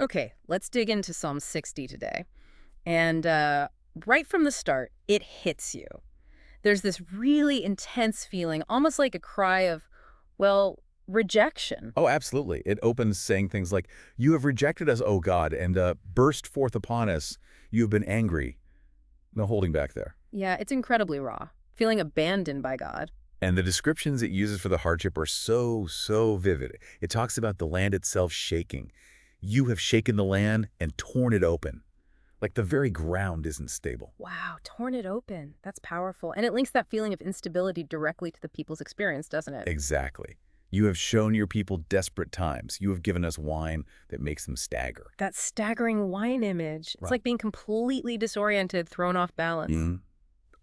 Okay, let's dig into Psalm 60 today. And right from the start, it hits you. There's this really intense feeling, almost like a cry of, well, rejection. Oh, absolutely. It opens saying things like, "You have rejected us, O God, and burst forth upon us. You have been angry." No holding back there. Yeah, it's incredibly raw, feeling abandoned by God. And the descriptions it uses for the hardship are so vivid. It talks about the land itself shaking. You have shaken the land and torn it open. Like the very ground isn't stable. Wow, torn it open. That's powerful. And it links that feeling of instability directly to the people's experience, doesn't it? Exactly. You have shown your people desperate times. You have given us wine that makes them stagger. That staggering wine image. It's Right. like being completely disoriented, thrown off balance.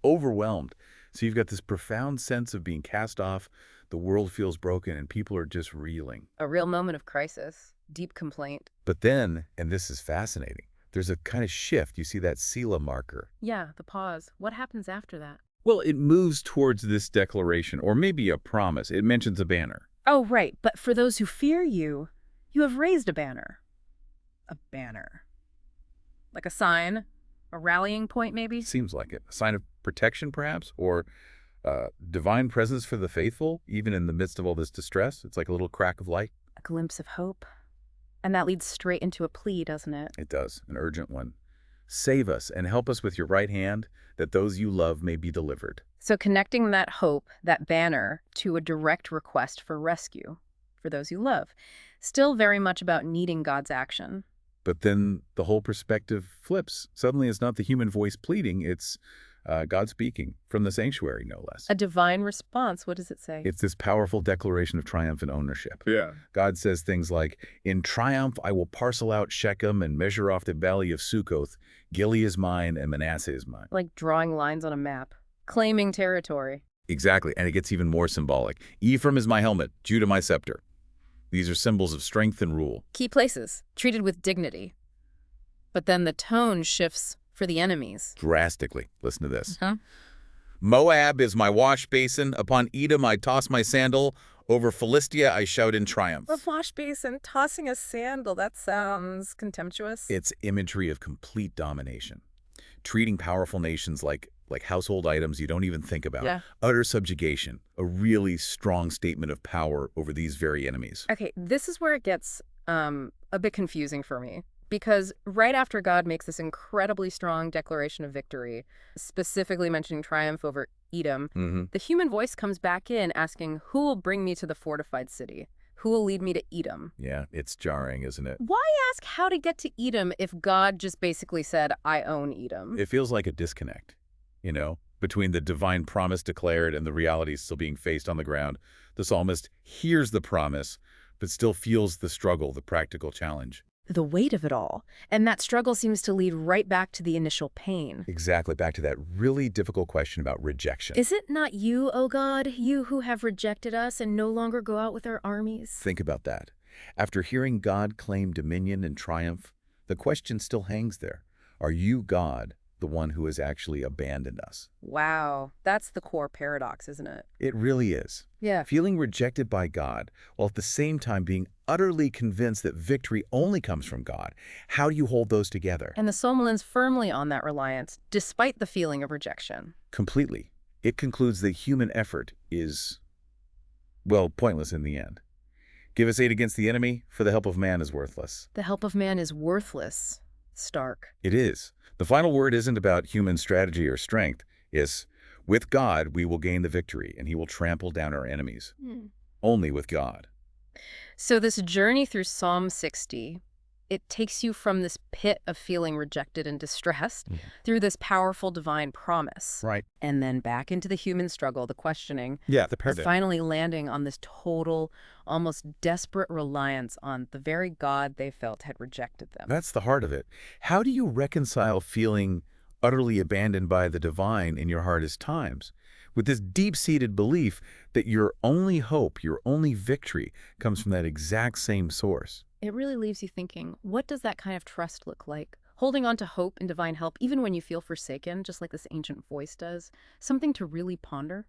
Overwhelmed. So you've got this profound sense of being cast off, the world feels broken, and people are just reeling. A real moment of crisis, deep complaint. But then, and this is fascinating, there's a kind of shift. You see that Selah marker. Yeah, the pause. What happens after that? Well, it moves towards this declaration, or maybe a promise. It mentions a banner. Oh, right. But for those who fear you, you have raised a banner. A banner. Like a sign, a rallying point, maybe? Seems like it. A sign of protection, perhaps, or divine presence for the faithful, even in the midst of all this distress. It's like a little crack of light. A glimpse of hope. And that leads straight into a plea, doesn't it? It does, an urgent one. Save us and help us with your right hand, that those you love may be delivered. So connecting that hope, that banner, to a direct request for rescue for those you love. Still very much about needing God's action. But then the whole perspective flips. Suddenly it's not the human voice pleading, it's God speaking, from the sanctuary, no less. A divine response, what does it say? It's this powerful declaration of triumphant ownership. Yeah. God says things like, "In triumph I will parcel out Shechem and measure off the valley of Sukkoth. Gilead is mine and Manasseh is mine." Like drawing lines on a map. Claiming territory. Exactly, and it gets even more symbolic. "Ephraim is my helmet, Judah my scepter." These are symbols of strength and rule. Key places, treated with dignity. But then the tone shifts for the enemies. Drastically. Listen to this. Huh? "Moab is my wash basin. Upon Edom I toss my sandal. Over Philistia I shout in triumph." A wash basin tossing a sandal, that sounds contemptuous. It's imagery of complete domination. Treating powerful nations like household items you don't even think about. Yeah. Utter subjugation. A really strong statement of power over these very enemies. Okay, this is where it gets a bit confusing for me. Because right after God makes this incredibly strong declaration of victory, specifically mentioning triumph over Edom, the human voice comes back in asking, who will bring me to the fortified city? Who will lead me to Edom? Yeah, it's jarring, isn't it? Why ask how to get to Edom if God just basically said, I own Edom? It feels like a disconnect, between the divine promise declared and the realities still being faced on the ground. The psalmist hears the promise, but still feels the struggle, the practical challenge. The weight of it all. And that struggle seems to lead right back to the initial pain. Exactly, back to that really difficult question about rejection. Is it not you, O God, you who have rejected us and no longer go out with our armies? Think about that. After hearing God claim dominion and triumph, the question still hangs there. Are you, God, the one who has actually abandoned us? Wow, that's the core paradox, isn't it? It really is. Yeah. Feeling rejected by God, while at the same time being utterly convinced that victory only comes from God. How do you hold those together? And the psalm lands firmly on that reliance, despite the feeling of rejection. Completely. It concludes that human effort is, well, pointless in the end. Give us aid against the enemy, for the help of man is worthless. The help of man is worthless. Stark. It is. The final word isn't about human strategy or strength. It's, with God, we will gain the victory, and he will trample down our enemies. Only with God. So this journey through Psalm 60, it takes you from this pit of feeling rejected and distressed through this powerful divine promise. Right. And then back into the human struggle, the questioning, Yeah, the and paradigm. finally landing on this total, almost desperate reliance on the very God they felt had rejected them. That's the heart of it. How do you reconcile feeling utterly abandoned by the divine in your hardest times with this deep-seated belief that your only hope, your only victory comes from that exact same source? It really leaves you thinking, what does that kind of trust look like? Holding on to hope and divine help, even when you feel forsaken, just like this ancient voice does. Something to really ponder.